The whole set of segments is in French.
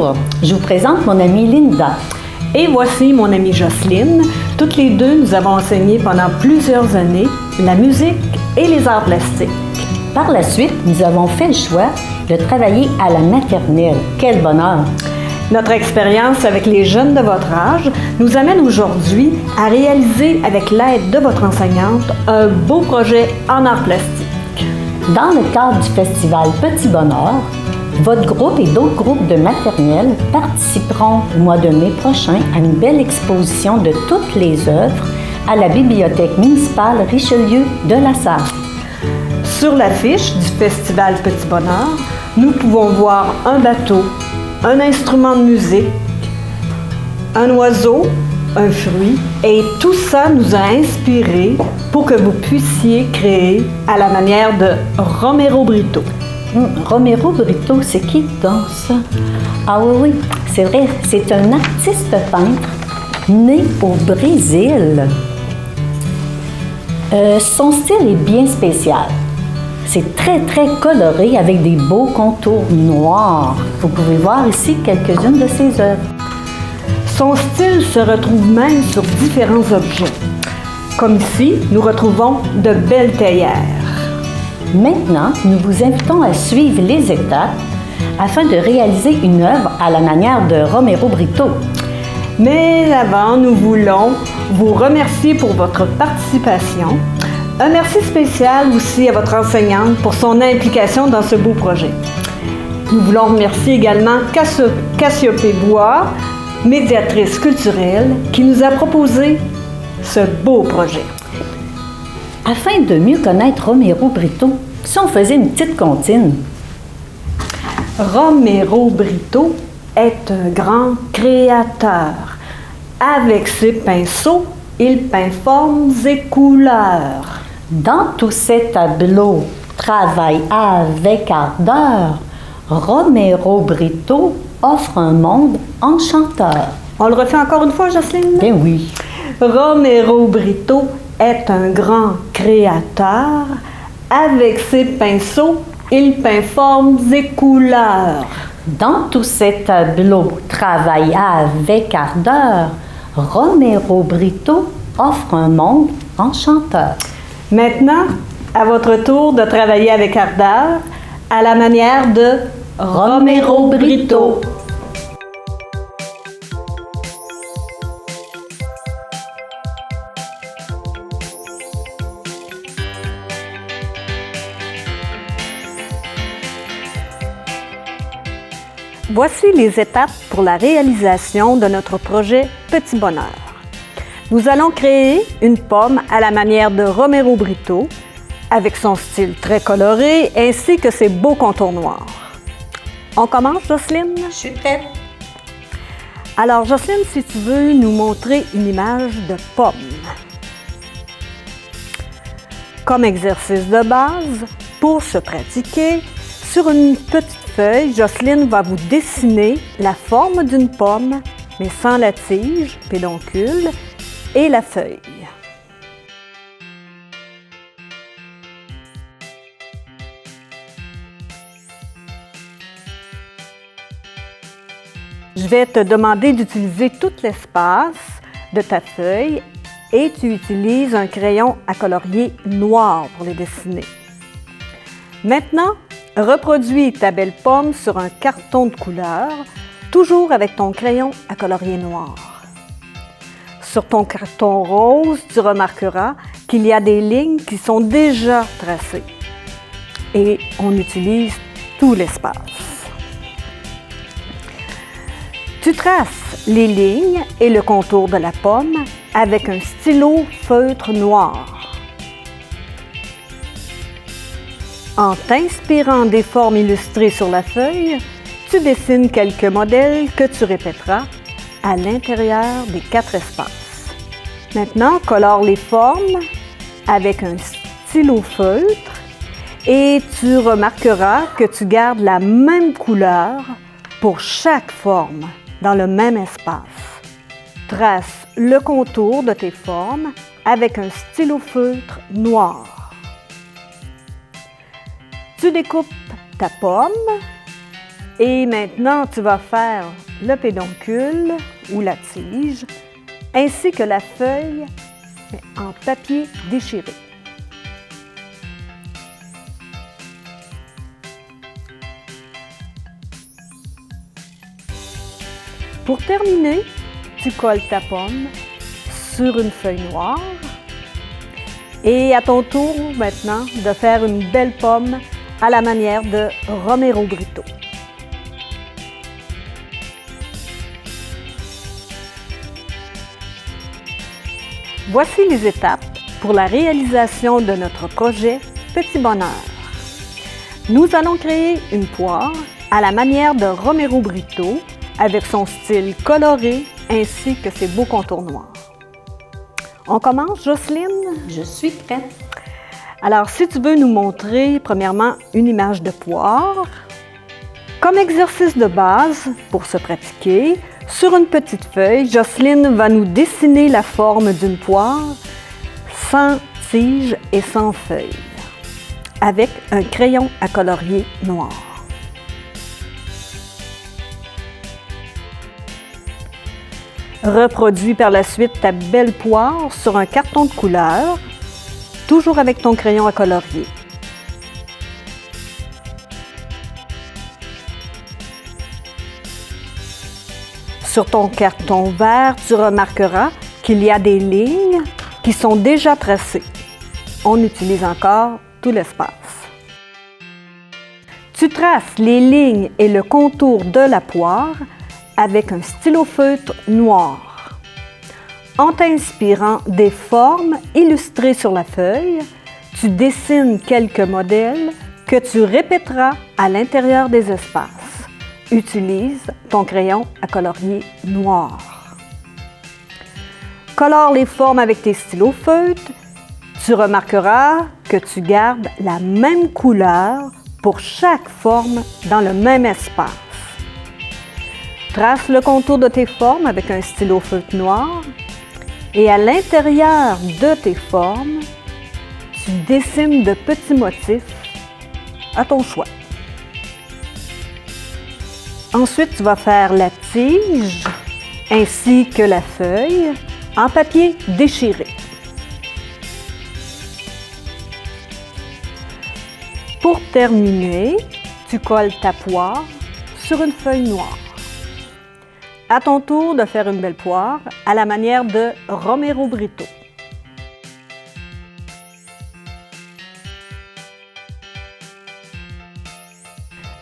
Bonjour, je vous présente mon amie Linda. Et voici mon amie Jocelyne. Toutes les deux, nous avons enseigné pendant plusieurs années la musique et les arts plastiques. Par la suite, nous avons fait le choix de travailler à la maternelle. Quel bonheur! Notre expérience avec les jeunes de votre âge nous amène aujourd'hui à réaliser, avec l'aide de votre enseignante, un beau projet en arts plastiques. Dans le cadre du festival Petit Bonheur, votre groupe et d'autres groupes de maternelle participeront au mois de mai prochain à une belle exposition de toutes les œuvres à la Bibliothèque municipale Richelieu de La Sarre. Sur l'affiche du festival Petit Bonheur, nous pouvons voir un bateau, un instrument de musique, un oiseau, un fruit, et tout ça nous a inspirés pour que vous puissiez créer à la manière de Romero Britto. Romero Britto, c'est qui donc ça? Ah oui, c'est vrai, c'est un artiste peintre né au Brésil. Son style est bien spécial. C'est très coloré avec des beaux contours noirs. Vous pouvez voir ici quelques-unes de ses œuvres. Son style se retrouve même sur différents objets. Comme ici, nous retrouvons de belles théières. Maintenant, nous vous invitons à suivre les étapes afin de réaliser une œuvre à la manière de Romero Britto. Mais avant, nous voulons vous remercier pour votre participation. Un merci spécial aussi à votre enseignante pour son implication dans ce beau projet. Nous voulons remercier également Cassiope Bois, médiatrice culturelle, qui nous a proposé ce beau projet. Afin de mieux connaître Romero Britto, si on faisait une petite comptine. Romero Britto est un grand créateur. Avec ses pinceaux, il peint formes et couleurs. Dans tous ces tableaux, travaille avec ardeur, Romero Britto offre un monde enchanteur. On le refait encore une fois, Jocelyne? Bien oui. Romero Britto est un grand créateur. Avec ses pinceaux, il peint formes et couleurs. Dans tous ces tableaux, travaille avec ardeur, Romero Britto offre un monde enchanteur. Maintenant, à votre tour de travailler avec ardeur à la manière de Romero Britto. Voici les étapes pour la réalisation de notre projet Petit Bonheur. Nous allons créer une pomme à la manière de Romero Britto, avec son style très coloré ainsi que ses beaux contours noirs. On commence, Jocelyne? Je suis prête. Alors, Jocelyne, si tu veux nous montrer une image de pomme. Comme exercice de base, pour se pratiquer, sur une petite feuille, Jocelyne va vous dessiner la forme d'une pomme, mais sans la tige, pédoncule, et la feuille. Je vais te demander d'utiliser tout l'espace de ta feuille et tu utilises un crayon à colorier noir pour les dessiner. Maintenant, reproduis ta belle pomme sur un carton de couleur, toujours avec ton crayon à colorier noir. Sur ton carton rose, tu remarqueras qu'il y a des lignes qui sont déjà tracées et on utilise tout l'espace. Tu traces les lignes et le contour de la pomme avec un stylo feutre noir. En t'inspirant des formes illustrées sur la feuille, tu dessines quelques modèles que tu répéteras à l'intérieur des 4 espaces. Maintenant, colore les formes avec un stylo feutre et tu remarqueras que tu gardes la même couleur pour chaque forme dans le même espace. Trace le contour de tes formes avec un stylo feutre noir. Tu découpes ta pomme Et maintenant, tu vas faire le pédoncule ou la tige, ainsi que la feuille en papier déchiré. Pour terminer, tu colles ta pomme sur une feuille noire et à ton tour maintenant de faire une belle pomme à la manière de Romero Britto. Voici les étapes pour la réalisation de notre projet Petit Bonheur. Nous allons créer une poire à la manière de Romero Britto avec son style coloré ainsi que ses beaux contours noirs. On commence, Jocelyne? Je suis prête. Alors, si tu veux nous montrer premièrement une image de poire, comme exercice de base pour se pratiquer, sur une petite feuille, Jocelyne va nous dessiner la forme d'une poire sans tige et sans feuille, avec un crayon à colorier noir. Reproduis par la suite ta belle poire sur un carton de couleur, toujours avec ton crayon à colorier. Sur ton carton vert, tu remarqueras qu'il y a des lignes qui sont déjà tracées. On utilise encore tout l'espace. Tu traces les lignes et le contour de la poire avec un stylo feutre noir. En t'inspirant des formes illustrées sur la feuille, tu dessines quelques modèles que tu répéteras à l'intérieur des espaces. Utilise ton crayon à colorier noir. Colore les formes avec tes stylos feutres. Tu remarqueras que tu gardes la même couleur pour chaque forme dans le même espace. Trace le contour de tes formes avec un stylo feutre noir et à l'intérieur de tes formes, tu dessines de petits motifs à ton choix. Ensuite, tu vas faire la tige ainsi que la feuille en papier déchiré. Pour terminer, tu colles ta poire sur une feuille noire. À ton tour de faire une belle poire à la manière de Romero Britto.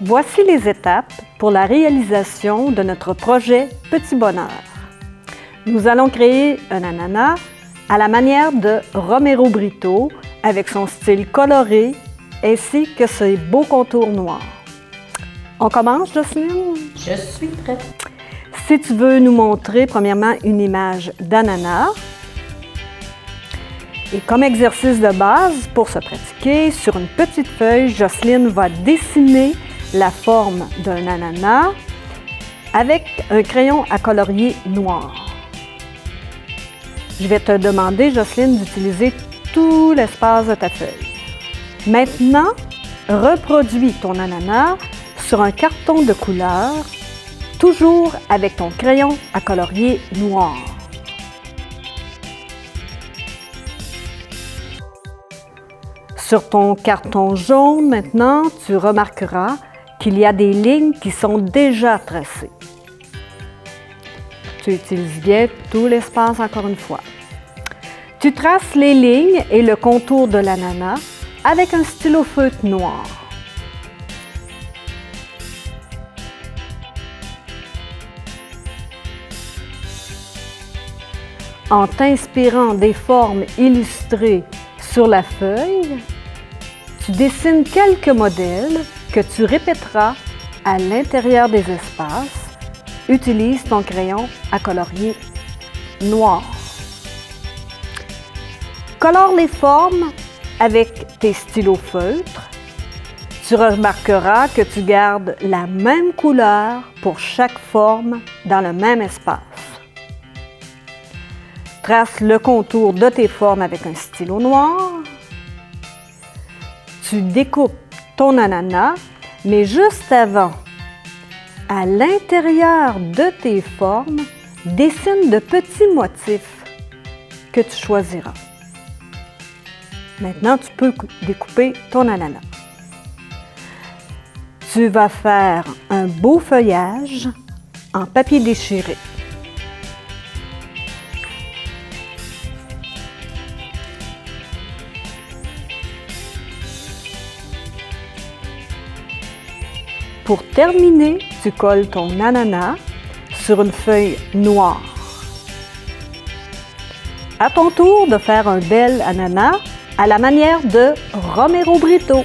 Voici les étapes pour la réalisation de notre projet Petit Bonheur. Nous allons créer un ananas à la manière de Romero Britto avec son style coloré ainsi que ses beaux contours noirs. On commence, Jocelyne? Je suis prête. Si tu veux nous montrer premièrement une image d'ananas, et comme exercice de base pour se pratiquer, sur une petite feuille, Jocelyne va dessiner la forme d'un ananas avec un crayon à colorier noir. Je vais te demander, Jocelyne, d'utiliser tout l'espace de ta feuille. Maintenant, reproduis ton ananas sur un carton de couleur, toujours avec ton crayon à colorier noir. Sur ton carton jaune, maintenant, tu remarqueras qu'il y a des lignes qui sont déjà tracées. Tu utilises bien tout l'espace encore une fois. Tu traces les lignes et le contour de l'ananas avec un stylo feutre noir. En t'inspirant des formes illustrées sur la feuille, tu dessines quelques modèles que tu répéteras à l'intérieur des espaces. Utilise ton crayon à colorier noir. Colore les formes avec tes stylos feutres. Tu remarqueras que tu gardes la même couleur pour chaque forme dans le même espace. Trace le contour de tes formes avec un stylo noir. Tu découpes ton ananas, mais juste avant, À l'intérieur de tes formes, dessine de petits motifs que tu choisiras. Maintenant, tu peux découper ton ananas. Tu vas faire un beau feuillage en papier déchiré. Pour terminer, tu colles ton ananas sur une feuille noire. À ton tour de faire un bel ananas à la manière de Romero Britto.